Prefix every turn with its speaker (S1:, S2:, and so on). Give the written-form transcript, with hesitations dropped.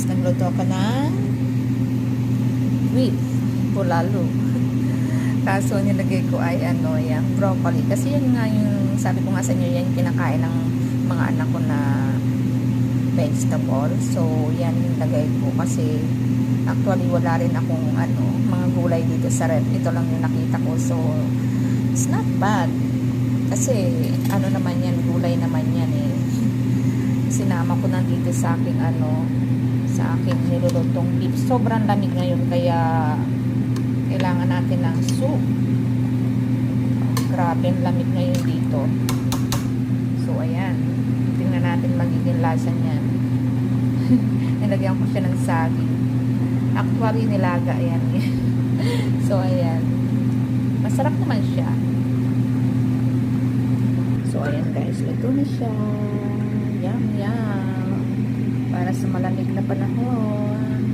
S1: guys, nagluto ako ng with bulalo. Kaso nilagay ko ay yan, broccoli. Kasi yun nga yung, sabi ko nga sa inyo, yan yung kinakain ng mga anak ko na vegetable. So, yan yung lagay ko. Kasi, actually, wala rin akong mga gulay dito sa ref. Ito lang yung nakita ko. So, it's not bad. Kasi, naman yan, gulay naman yan eh. Sinama ko na dito sa aking sa aking nilulutong beef. Sobrang lamig ngayon, kaya kailangan natin ng soup. Grabe, ang lamig ngayon dito. So, ayan. Tingnan natin magiging lasa niyan. Nilagyan ko siya ng saging. Actually, nilaga. Ayan. So, ayan. Masarap naman siya. So, ayan guys. Luto na siya. Yum, yum. Para sa malamig na panahon.